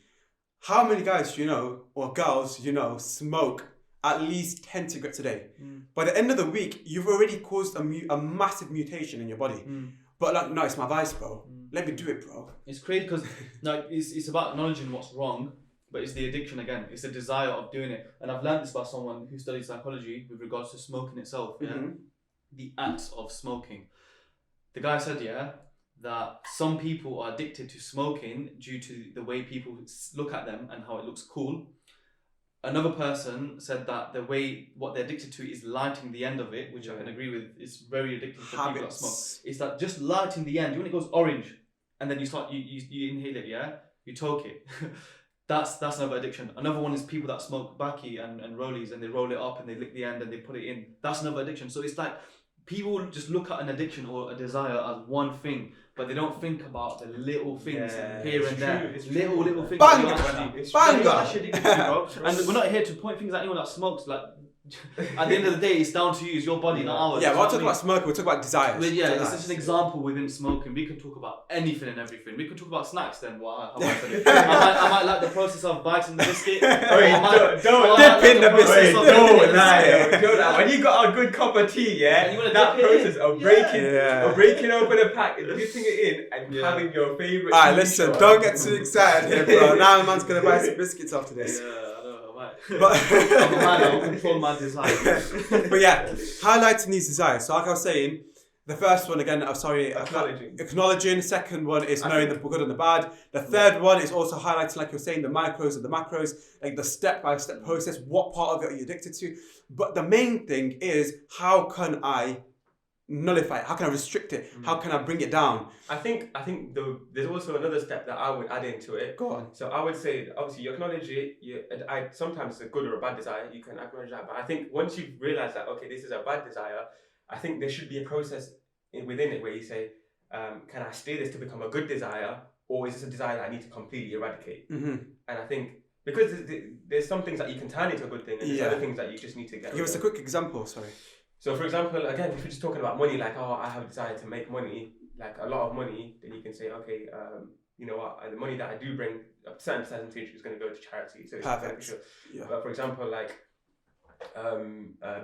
S1: How many guys you know or girls you know smoke at least 10 cigarettes a day? By the end of the week, you've already caused a massive mutation in your body. But like, no, it's my vice, bro. Let me do it, bro.
S2: It's crazy because like it's about acknowledging what's wrong, but it's the addiction again. It's the desire of doing it. And I've learned this by someone who studies psychology with regards to smoking itself. Yeah? The act of smoking. The guy said, that some people are addicted to smoking due to the way people look at them and how it looks cool. Another person said that what they're addicted to is lighting the end of it, which I can agree with. It's very addictive for people that smoke. It's that just lighting the end. When it goes orange, and then you start you inhale it, you toke it. That's another addiction. Another one is people that smoke baki and rollies, and they roll it up and they lick the end and they put it in. That's another addiction. So it's like people just look at an addiction or a desire as one thing, but they don't think about the little things here and there. Little things.
S1: Banger!
S2: Bro. And we're not here to point fingers at anyone that smokes. Like, at the end of the day, it's down to you. It's your body, not ours.
S1: Yeah, we're not talking about smoking. We're talking about desires.
S2: But yeah, it's just an example within smoking. We could talk about anything and everything. We could talk about snacks then. How I said it. I might like the process of biting the biscuit.
S3: Don't dip in the biscuit. Don't lie. When you got a good cup of tea, that process of breaking open a pack, dipping it in, and having your favourite.
S1: Alright, listen, don't get too excited here, bro. Now a man's gonna buy some biscuits after this. But
S2: I'll control my desire.
S1: But yeah, highlighting these desires. So like I was saying, the first one again, acknowledging. Second one is knowing the good and the bad. The third one is also highlighting, like you're saying, the micros and the macros, like the step-by-step process. What part of it are you addicted to? But the main thing is, how can I nullify it? How can I restrict it? How can I bring it down?
S3: I think there's also another step that I would add into it.
S1: Go on.
S3: So I would say, obviously, you acknowledge it. Sometimes it's a good or a bad desire. You can acknowledge that. But I think once you've realised that, okay, this is a bad desire, I think there should be a process within it where you say, can I steer this to become a good desire, or is this a desire that I need to completely eradicate? And I think because there's some things that you can turn into a good thing, and there's other things that you just need to get.
S1: Give us a quick example. Sorry.
S3: So, for example, again, if we're just talking about money, like, I have a desire to make money, like a lot of money, then you can say, okay, you know what, the money that I do bring, a certain percentage is going to go to charity. So it's beneficial. Yeah. But for example, like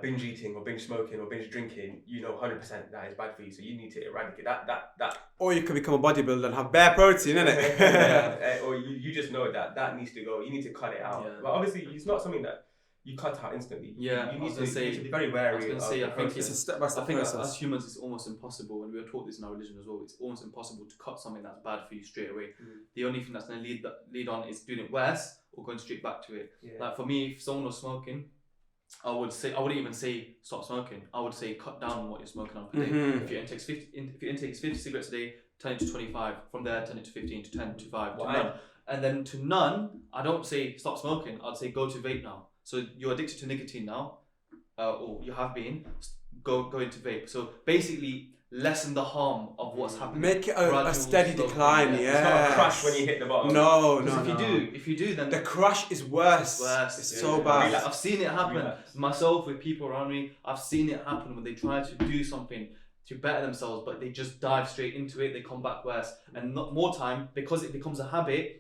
S3: binge eating or binge smoking or binge drinking, 100% that is bad for you. So you need to eradicate that.
S1: Or you could become a bodybuilder and have bare protein, innit?
S3: Or you just know that needs to go. You need to cut it out. Yeah. But obviously, it's not something that you cut out instantly.
S2: Yeah,
S3: you need to be very wary.
S2: I was going to say, I think
S1: it's a step-by-step process.
S2: As humans, it's almost impossible, and we are taught this in our religion as well. It's almost impossible to cut something that's bad for you straight away. The only thing that's going to lead on is doing it worse or going straight back to it. Yeah. Like for me, if someone was smoking, I wouldn't even say stop smoking. I would say cut down on what you're smoking on per day. If your intake is 50 cigarettes a day, turn it to 25. From there, turn it to 15, to 10, to 5, to none. And then to none, I don't say stop smoking. I'd say go to vape now. So you're addicted to nicotine now, or you have been, go into vape. So basically, lessen the harm of what's happening.
S1: Make it a steady decline,
S3: It's not a crash when you hit the bottom.
S1: No.
S2: If you do, then
S1: the crash is worse. It's so bad.
S2: I've seen it happen myself with people around me. I've seen it happen when they try to do something to better themselves, but they just dive straight into it. They come back worse, and not more time because it becomes a habit.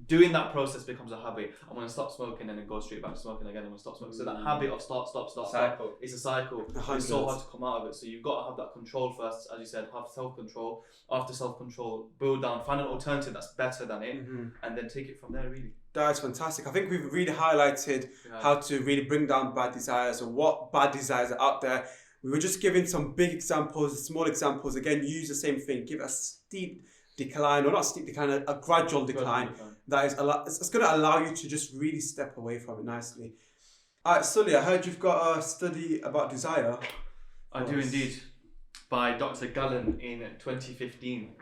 S2: Doing that process becomes a habit. I'm going to stop smoking and then go straight back to smoking again. I'm going to stop smoking. So that habit of stop,
S3: cycle.
S2: It's a cycle. It's so hard to come out of it. So you've got to have that control first, as you said, have self-control. After self-control, build down, find an alternative that's better than it, and then take it from there, really.
S1: That's fantastic. I think we've really highlighted how to really bring down bad desires or what bad desires are out there. We were just giving some big examples, small examples. Again, use the same thing. Give a steep decline, or not steep decline, a gradual decline. that is it's going to allow you to just really step away from it nicely. All right, Sully, I heard you've got a study about desire.
S2: I do indeed. By Dr. Gallen in 2015.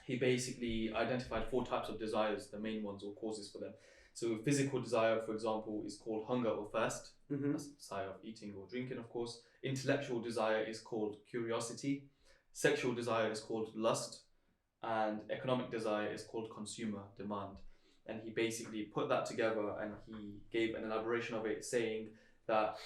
S2: He basically identified 4 types of desires, the main ones or causes for them. So physical desire, for example, is called hunger or thirst. That's the desire of eating or drinking, of course. Intellectual desire is called curiosity. Sexual desire is called lust. And economic desire is called consumer demand. And he basically put that together and he gave an elaboration of it, saying that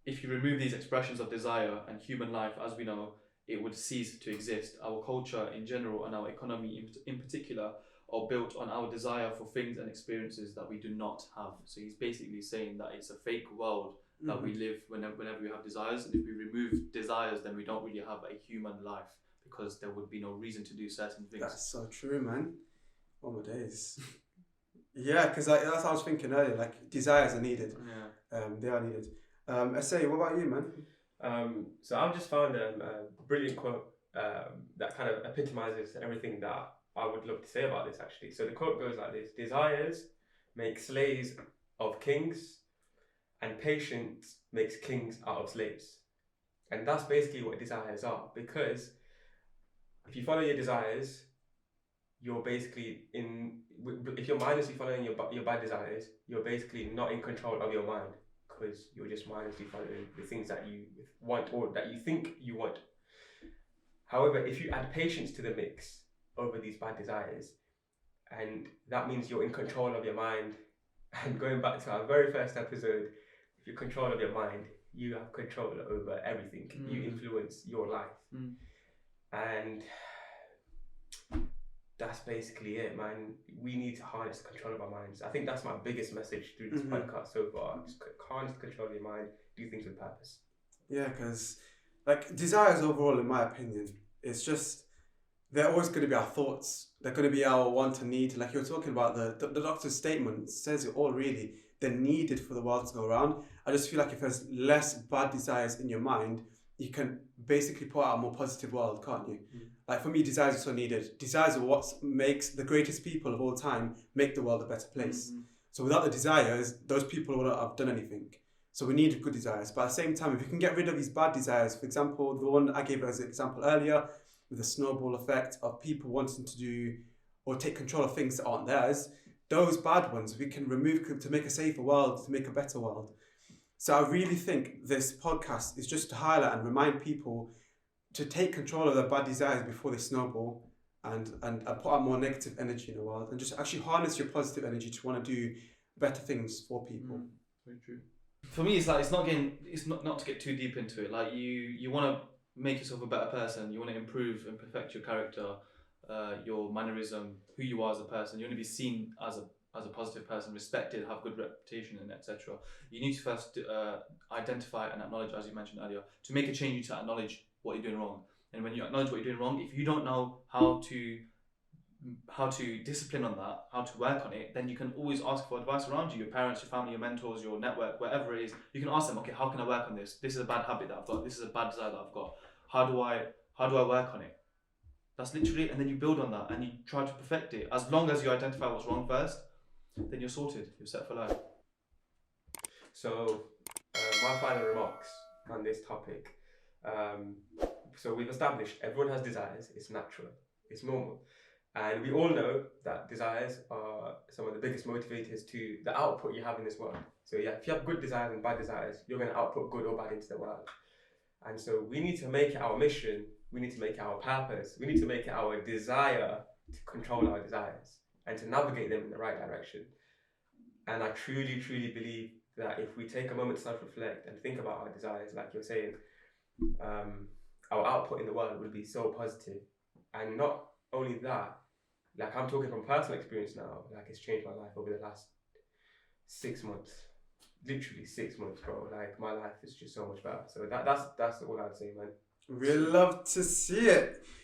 S2: if you remove these expressions of desire and human life as we know, it would cease to exist. Our culture in general and our economy in particular are built on our desire for things and experiences that we do not have. So he's basically saying that it's a fake world that we live whenever we have desires. And if we remove desires, then we don't really have a human life, because there would be no reason to do certain things.
S1: That's so true, man. Oh my days. Yeah, because that's what I was thinking earlier. Like, desires are needed.
S2: Yeah.
S1: They are needed. Essay, what about you, man?
S3: So I've just found a brilliant quote that kind of epitomizes everything that I would love to say about this, actually. So the quote goes like this: desires make slaves of kings, and patience makes kings out of slaves. And that's basically what desires are, because if you follow your desires, you're basically if you're mindlessly following your bad desires, you're basically not in control of your mind, because you're just mindlessly following the things that you want or that you think you want. However, if you add patience to the mix over these bad desires, and that means you're in control of your mind, and going back to our very first episode, if you're in control of your mind, you have control over everything. You influence your life. And that's basically it, man. We need to harness the control of our minds. I think that's my biggest message through this podcast so far. Just harness the control of your mind, do things with purpose.
S1: Yeah, because like desires overall, in my opinion, it's just, they're always going to be our thoughts. They're going to be our want and need. Like you're talking about, the doctor's statement says it all, really. They're needed for the world to go around. I just feel like if there's less bad desires in your mind, you can basically put out a more positive world, can't you? Like for me, desires are so needed. Desires are what makes the greatest people of all time make the world a better place. So without the desires, those people wouldn't have done anything. So we need good desires. But at the same time, if you can get rid of these bad desires, for example, the one I gave as an example earlier, with the snowball effect of people wanting to do or take control of things that aren't theirs, those bad ones we can remove to make a safer world, to make a better world. So I really think this podcast is just to highlight and remind people to take control of their bad desires before they snowball, and put out more negative energy in the world, and just actually harness your positive energy to want to do better things for people.
S2: Very true. For me, it's like it's not to get too deep into it. Like you want to make yourself a better person. You want to improve and perfect your character, your mannerism, who you are as a person. You want to be seen as a positive person, respected, have good reputation, and etc. You need to first identify and acknowledge, as you mentioned earlier. To make a change, you need to acknowledge what you're doing wrong. And when you acknowledge what you're doing wrong, if you don't know how to discipline on that, how to work on it, then you can always ask for advice around you, your parents, your family, your mentors, your network, wherever it is. You can ask them, okay, how can I work on this? This is a bad habit that I've got. This is a bad desire that I've got. How do I work on it? That's literally, and then you build on that and you try to perfect it. As long as you identify what's wrong first, then you're sorted. You're set for life.
S3: So, my final remarks on this topic. So we've established everyone has desires. It's natural. It's normal. And we all know that desires are some of the biggest motivators to the output you have in this world. So yeah, if you have good desires and bad desires, you're going to output good or bad into the world. And so we need to make it our mission. We need to make it our purpose. We need to make it our desire to control our desires and to navigate them in the right direction. And I truly, truly believe that if we take a moment to self-reflect and think about our desires, like you're saying, our output in the world will be so positive. And not only that, like I'm talking from personal experience now, like it's changed my life over the last 6 months. Literally 6 months, bro. Like my life is just so much better. So that's all I'd say, man.
S1: We love to see it.